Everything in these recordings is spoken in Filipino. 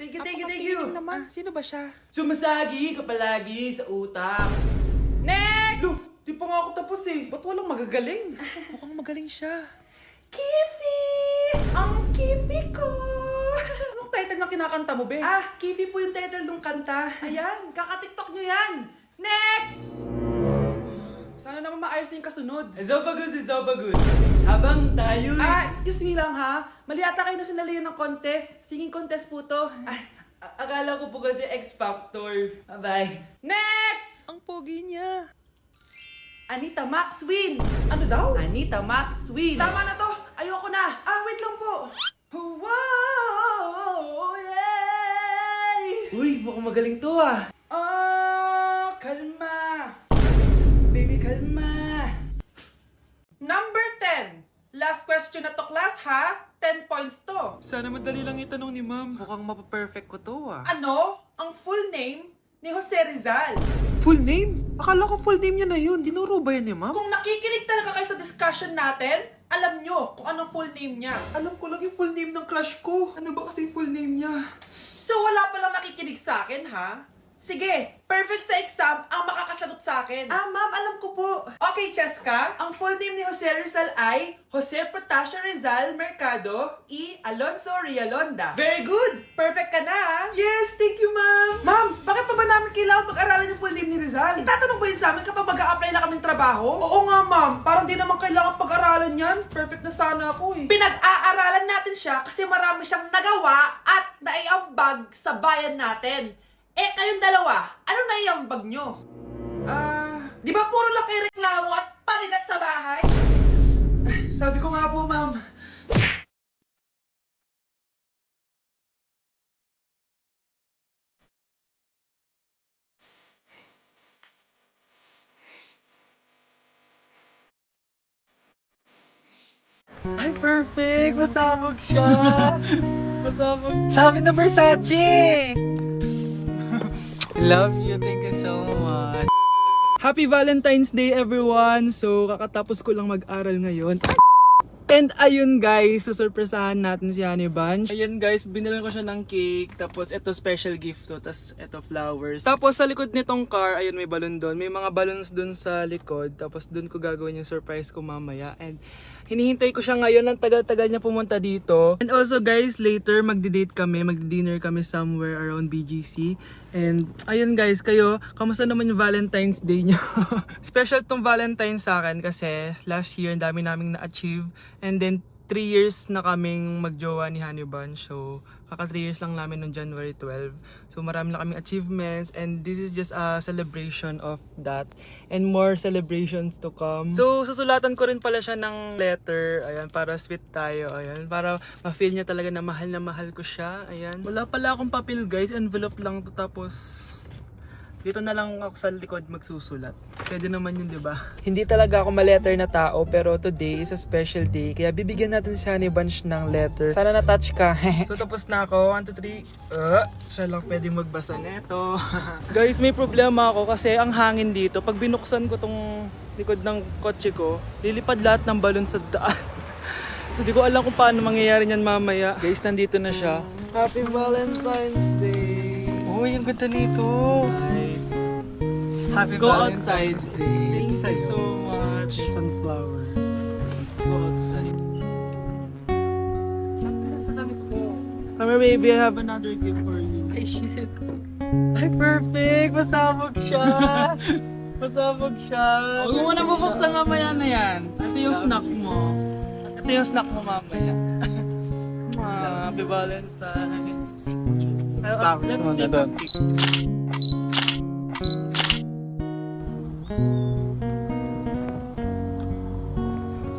Thank you. Naman. Sino ba siya? Sumasagi ka palagi sa utak. Next! Lo, di pa nga ako tapos eh. Ba't walang magagaling? Mukhang magaling siya. Kifi! Ang Kifi ko! Anong title ng kinakanta mo, be? Kifi po yung title ng kanta. Ayan, kaka-tiktok nyo yan. Next! Sana naman maayos na yung kasunod. Zobagood. Habang tayo... Excuse me lang ha. Mali ata kayo na sinalihan ng contest. Singing contest po to. Akala ko po kasi X Factor. Bye-bye. Next! Ang pogi niya. Anita Max win! Ano daw? Anita Max win! Tama na to. Ayoko na. Wait lang po. Wow! Yay! Uy, mukhang magaling to Kalma. Baby, kalma. Number 10. Last question na to, class, ha? 10 points to. Sana madali lang itanong ni ma'am. Mukhang mapaperfect ko to, Ano? Ang full name ni Jose Rizal. Full name? Akala ko full name niya na yun. Dinuro ba yan ni ma'am? Kung nakikinig talaga kayo sa discussion natin, alam nyo kung anong full name niya. Alam ko lang yung full name ng crush ko. Ano ba kasi full name niya? So wala palang nakikinig sa akin, ha? Sige, perfect sa exam ang makakasagot sa akin. Ma'am, alam ko po. Okay, Cheska, ang full name ni Jose Rizal ay Jose Protasio Rizal Mercado E. Alonso Rialonda. Very good! Perfect ka na, ha? Yes, thank you, ma'am! Ma'am, bakit pa ba namin kailangan pag-aralan yung full name ni Rizal? Itatanong ba yun sa amin kapag mag-a-apply na kaming trabaho? Oo nga, ma'am. Parang di naman kailangan pag-aralan yan. Perfect na sana ako, eh. Pinag-aaralan natin siya kasi marami siyang nagawa at naiambag sa bayan natin. Kayong dalawa, ano naiambag nyo? Di ba puro lang kayo reklamo at panigat sa bahay? Sabi ko nga po, ma'am. Ay, perfect! Masabog siya! Masabog. Sabi na Versace! Love you. Thank you so much. Happy Valentine's Day everyone! So kakatapos ko lang mag-aral ngayon. And ayun guys, susurpresahan natin si Honey Bunch. Ayun guys, binilan ko siya ng cake. Tapos ito special gift to. Tapos ito flowers. Tapos sa likod nitong car, ayun may balon doon. May mga balloons doon sa likod. Tapos doon ko gagawin yung surprise ko mamaya. And hinihintay ko siya ngayon. Ang tagal-tagal niya pumunta dito. And also guys, later magdi-date kami. Magdi-dinner kami somewhere around BGC. And ayun guys, kayo, kamusta naman yung Valentine's Day niyo? Special tong Valentine's sa akin kasi last year ang dami naming na-achieve. And then 3 years na kaming magjowa ni Honey Bunch. So kaka 3 years lang namin noong January 12. So marami na kaming achievements and this is just a celebration of that. And more celebrations to come. So susulatan ko rin pala siya ng letter. Ayan, para sweet tayo. Ayan, para ma-feel niya talaga na mahal ko siya. Ayan. Wala pala akong papel guys. Envelope lang to, tapos dito na lang ako sa likod magsusulat. Pwede naman yun, di ba? Hindi talaga ako ma-letter na tao, pero today is a special day. Kaya bibigyan natin si Honey Bunch ng letter. Sana na-touch ka. So tapos na ako. 1, 2, 3. Siya lang pwedeng magbasa neto. Guys, may problema ako kasi ang hangin dito. Pag binuksan ko tong likod ng kotse ko, lilipad lahat ng balon sa daan. So di ko alam kung paano mangyayari niyan mamaya. Guys, nandito na siya. Happy Valentine's Day! Uy, ang ganda nito! Happy Go Valentine's Day! Thank you so much. Sunflower. Let's go outside. Come here, baby. I have another gift for you. Ay, shit! Ay, perfect! Masabog siya! Masabog siya! Huwag mo muna bubuksan mamaya na yan. Ito yung snack mo. Ito yung snack mo mamaya. Happy Valentine's. Let's take a pic.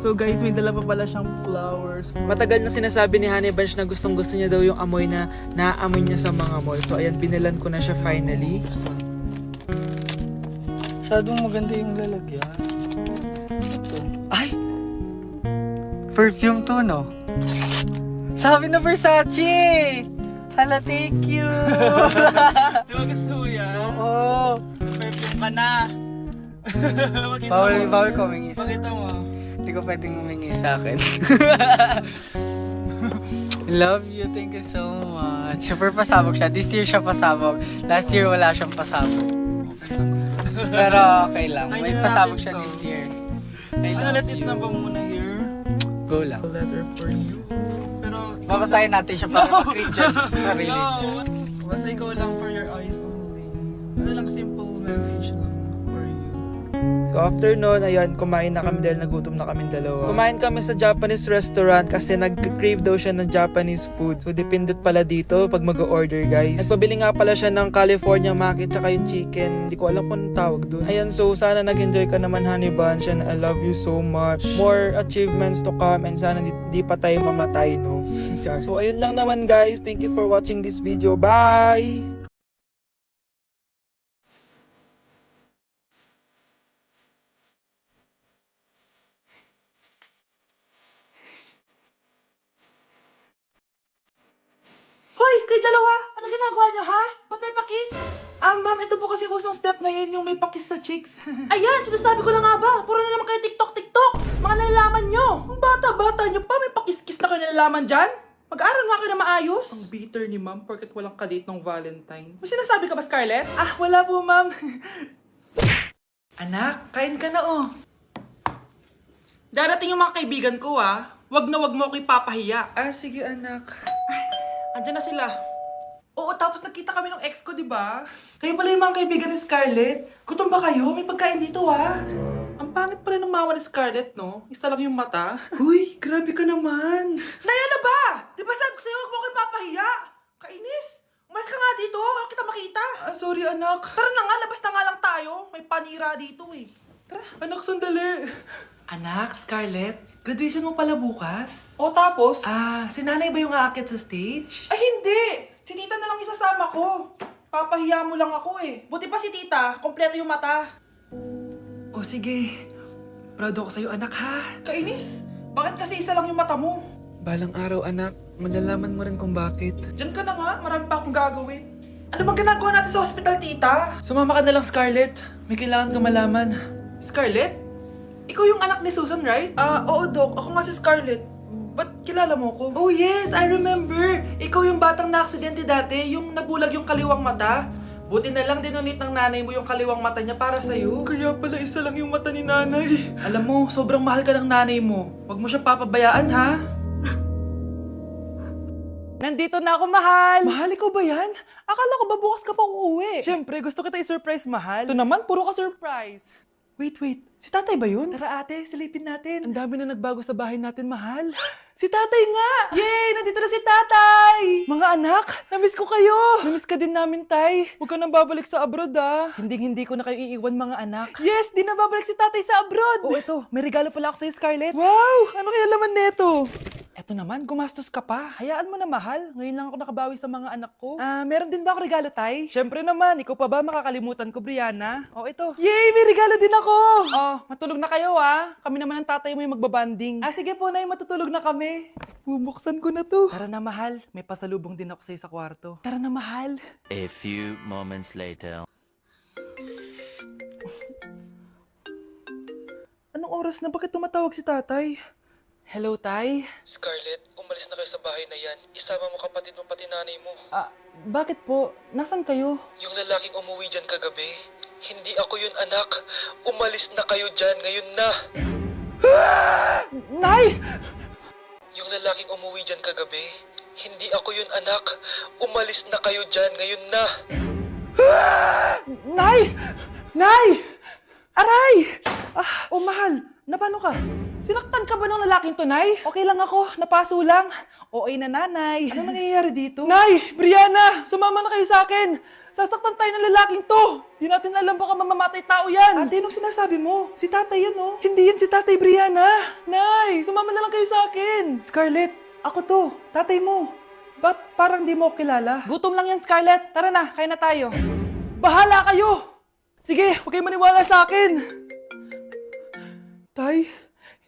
So guys, may dala pa pala siyang flowers. Matagal na sinasabi ni Honey Bunch na gustong gusto niya daw yung amoy na naaamoy niya sa mga mall. So ayan, binilan ko na siya finally. Masyadong maganda yung lalagyan. Ay! Perfume to, no? Sabi na Versace! Hala, thank you! Di ba gusto mo yan? Oo! Perfume ka na! Pakita Bawal ko humingi sa Pakita mo. Hindi ko pwedeng humingi sa akin. Love you, thank you so much. Super pasabog siya. This year siya pasabog. Last year wala siyang pasabog. Pero okay lang. Ay, May na pasabog natin siya to. this year. I Ano, love let's eat you. na ba muna here? Go lang. A letter for you. Pero, Babasahin natin siya para mag-recharge sa sarili. no. Basta ikaw lang for your eyes only. Ano lang, simple message lang for you. So after nun, ayan, kumain na kami dahil nagutom na kami dalawa. Kumain kami sa Japanese restaurant kasi nag-crave daw siya ng Japanese food. So depindot pala dito pag mag-order, guys. Nagpabili nga pala siya ng California Maki tsaka yung chicken. Hindi ko alam kung anong tawag dun. Ayan, so sana nag-enjoy ka naman, Honey Bunch, and I love you so much. More achievements to come and sana di pa tayo mamatay, no? So ayun lang naman, guys. Thank you for watching this video. Bye! Hoy, kayo dalawa! Ano ginagawa niyo, ha? Ba't may pakis? Ma'am, ito po kasi kusang step ngayon yung may pakis sa chicks. Ayan, sinasabi ko na nga ba? Puro na naman kayo TikTok! Mga nalalaman niyo! Ang bata-bata niyo pa, may pakis-kis na kayo nalalaman dyan? Mag-aral nga kayo na maayos. Ang bitter ni ma'am porket walang kadate ng Valentine's. May sinasabi ka ba, Scarlett? Wala po, ma'am. Anak, kain ka na, oh. Darating yung mga kaibigan ko wag na wag mo ako ipapahiya. Sige, anak. Andyan na sila. Oo, tapos nakita kami ng ex ko, di ba? Kayo pala yung mga kaibigan ni Scarlett. Gutom ba kayo? May pagkain dito, ha? Ang pangit pala ng mama ni Scarlett, no? Isa lang yung mata. Huy, grabe ka naman. Naya na ba? Di ba sabi ko sa'yo, huwag mo kayo papahiya? Kainis. Umalis ka nga dito. Huwag kita makita. Sorry anak. Tara na nga, labas na nga lang tayo. May panira dito, eh. Tara. Anak, sandali. Anak, Scarlett, graduation mo pala bukas? O tapos? Si nanay ba yung aakit sa stage? Ay hindi! Si tita na lang isasama ko. Papahiya mo lang ako eh. Buti pa si tita, kompleto yung mata. O sige, proud ako sa'yo, anak, ha? Kainis, bakit kasi isa lang yung mata mo? Balang araw, anak, malalaman mo rin kung bakit. Diyan ka na nga, marami pa akong gagawin. Ano bang ginagawa natin sa hospital, tita? Sumama ka na lang, Scarlett. May kailangan ka malaman. Scarlett? Ikaw yung anak ni Susan, right? Oo, Doc. Ako nga si Scarlett. Ba't kilala mo ko? Oh yes, I remember! Ikaw yung batang na-aksidente dati, yung nabulag yung kaliwang mata. Buti na lang dinonate ng nanay mo yung kaliwang mata niya para sa'yo. Kaya pala isa lang yung mata ni nanay. Alam mo, sobrang mahal ka ng nanay mo. Huwag mo siyang papabayaan, ha? Nandito na ako, mahal! Mahal, ikaw ba yan? Akala ko ba bukas ka pa uuwi? Siyempre, gusto kita i-surprise, mahal. Ito naman, puro ka surprise. Wait. Si tatay ba yun? Tara ate, silipin natin. Ang dami na nagbago sa bahay natin, mahal. Si tatay nga! Yay! Nandito na si tatay! Mga anak, namiss ko kayo. Namiss ka din namin, tay. Huwag ka nang babalik sa abroad, Hindi ko na kayo iiwan, mga anak. Yes, di na babalik si tatay sa abroad. Oh, ito, may regalo pala ako sa'yo, Scarlett. Wow! Ano kaya laman neto? Eto naman, gumastos ka pa. Hayaan mo na, mahal. Ngayon lang ako nakabawi sa mga anak ko. Meron din ba ako regalo, tay? Siyempre naman, ikaw pa ba makakalimutan ko, Brianna? Oh, ito. Yay! May regalo din ako! Oh, matulog na kayo, Kami naman ang tatay mo yung magbabanding. Sige po, nay, matutulog na kami. Bubuksan ko na to. Tara na, mahal. May pasalubong din ako sa'yo sa kwarto. Tara na, mahal. A few moments later. Anong oras na? Bakit tumatawag si tatay? Hello, tay? Scarlett, umalis na kayo sa bahay na yan. Isama mo kapatid mo pati nanay mo. Bakit po? Nasaan kayo? Yung lalaking umuwi dyan kagabi, hindi ako yun anak. Umalis na kayo dyan ngayon na. Nay! Yung lalaking umuwi dyan kagabi, hindi ako yun anak. Umalis na kayo dyan ngayon na. Nay! Nay! Aray! Oh, mahal. Napano ka? Sinaktan ka ba ng lalaking to, Nay? Okay lang ako. Napaso lang. Okay na, nanay. Ano nangyayari dito? Nay! Brianna! Sumama na kayo sa akin! Sasaktan tayo ng lalaking to! Di natin alam baka mamamatay tao yan! Ate, anong sinasabi mo? Si tatay yan, oh. Hindi yan si Tatay Brianna! Nay! Sumama na lang kayo sa akin! Scarlett, ako to. Tatay mo. Ba't parang di mo ako kilala? Gutom lang yan, Scarlett! Tara na, kain na tayo! Bahala kayo! Sige, huwag kayo maniwala sa akin! Tay,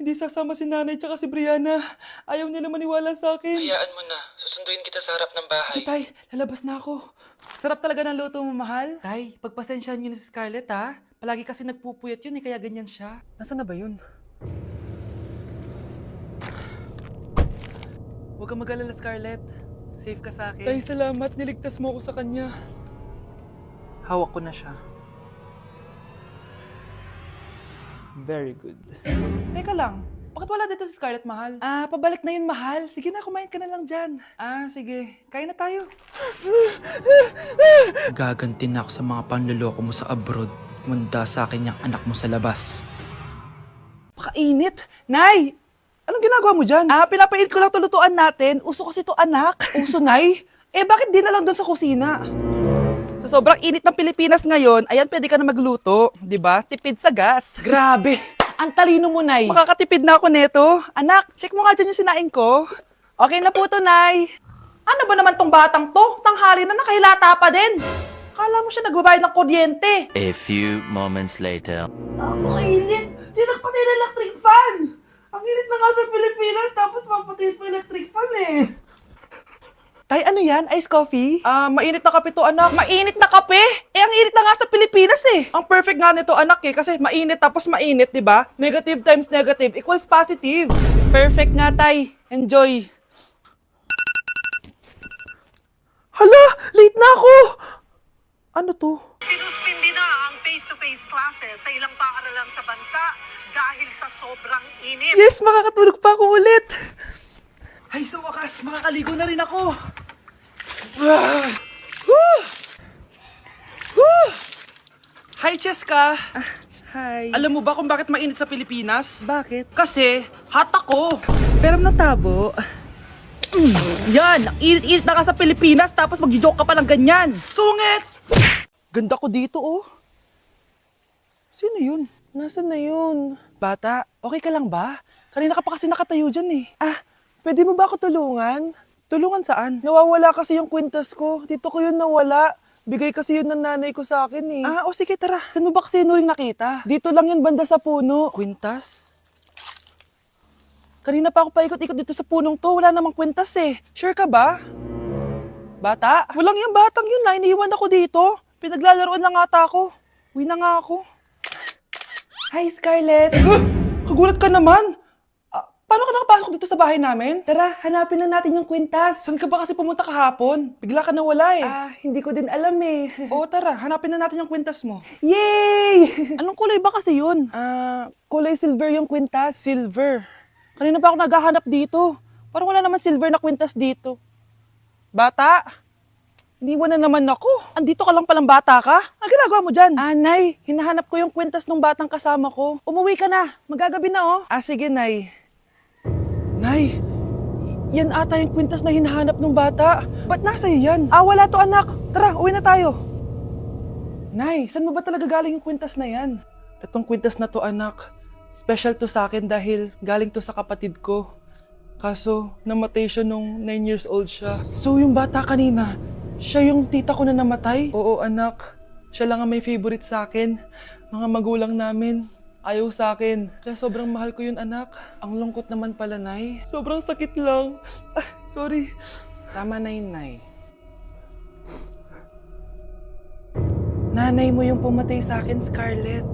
hindi sasama si nanay tsaka si Brianna. Ayaw nila maniwala sa akin. Hayaan mo na. Susunduin kita sa harap ng bahay. Tay, lalabas na ako. Sarap talaga ng luto mo, mahal. Tay, pagpasensyahan niyo na si Scarlett, ha? Palagi kasi nagpupuyat yun, kaya ganyan siya. Nasaan na ba yun? Huwag kang mag-alala, Scarlett. Safe ka sa akin. Tay, salamat. Niligtas mo ako sa kanya. Hawak ko na siya. Very good. Teka lang. Bakit wala dito si Scarlett, mahal? Pabalik na yun, mahal. Sige na, kumain ka na lang dyan. Sige. Kain na tayo. Gaganti na ako sa mga panloloko mo sa abroad. Manda sa akin yung anak mo sa labas. Pakainit. Nay! Anong ginagawa mo dyan? Pinapainit ko lang tulutuan natin. Uso kasi to, anak. Uso, Nay? Bakit di na lang doon sa kusina? Sa sobrang init ng Pilipinas ngayon, ayan, pwede ka na magluto. Di ba? Tipid sa gas. Grabe! Ang talino mo, Nay. Makakatipid na ako neto. Anak, check mo nga dyan yung sinaing ko. Okay na po to, Nay. Ano ba naman tong batang to? Tanghali na nakahilata pa din. Kala mo siya nagbabayad ng kuryente. A few moments later. Ang init! Sino nagpatay ng electric fan? Ang init na nga sa Pilipinas, tapos papatayin pa electric fan eh. Tay, ano yan? Ice coffee? Mainit na kape to, anak. Mainit na kape? Ang init na nga sa Pilipinas eh. Ang perfect nga nito, anak kasi mainit tapos mainit, di ba? Negative times negative equals positive. Perfect nga, Tay. Enjoy. Hala! Late na ako! Ano to? Sinuspindi na ang face-to-face classes sa ilang paaralan sa bansa dahil sa sobrang init. Yes, makakatulog pa ako ulit. Ay, sa wakas, makakaligo na rin ako. Hi, Cheska. Hi. Alam mo ba kung bakit mainit sa Pilipinas? Bakit? Kasi hot ako. Pero ng tabo. Yan, ang init-init na ka sa Pilipinas tapos mag-joke ka pa ng ganyan. Sungit! Ganda ko dito, oh. Sino yun? Nasaan na yun? Bata, okay ka lang ba? Kanina ka pa kasi nakatayo dyan eh. Pwede mo ba ako tulungan? Tulungan saan? Nawawala kasi yung kwintas ko. Dito ko yun nawala. Bigay kasi yun ng nanay ko sa akin eh. Sige tara. Saan mo ba kasi yun uling nakita? Dito lang yun banda sa puno. Kwintas? Kanina pa ako paikot-ikot dito sa punong to. Wala namang kwintas eh. Sure ka ba? Bata? Walang yung batang yun na. Iniiwan ako dito. Pinaglalaroan lang ata ako. Uwi na nga ako. Hi, Scarlett. Kagulat ka naman. Paano ka nakapasok dito sa bahay namin? Tara, hanapin lang natin yung kwintas. Saan ka ba kasi pumunta kahapon? Bigla ka nawala eh. Hindi ko din alam eh. Oo, tara, hanapin na natin yung kwintas mo. Yay! Anong kulay ba kasi yun? Kulay silver yung kwintas. Silver? Kanina pa ako naghahanap dito. Parang wala naman silver na kwintas dito. Bata? Iniwan na naman ako. Andito ka lang palang bata ka? Ang ginagawa mo dyan? Nay, hinahanap ko yung kwintas ng batang kasama ko. Umuwi ka na. Magagabi na oh. Sige, Nay. Nay, yan ata yung kwintas na hinahanap ng bata. Ba't nasa iyo yan? Wala to anak. Tara, uwi na tayo. Nay, saan mo ba talaga galing yung kwintas na yan? Itong kwintas na to anak, special to sa akin dahil galing to sa kapatid ko. Kaso, namatay siya nung 9 years old siya. So yung bata kanina, siya yung tita ko na namatay? Oo anak, siya lang ang may favorite sa akin. Mga magulang namin. Ayaw sa akin. Kaya sobrang mahal ko yun, anak. Ang lungkot naman pala, Nay. Sobrang sakit lang. Sorry. Tama na yun, Nay. Nanay mo yung pumatay sa akin, Scarlett.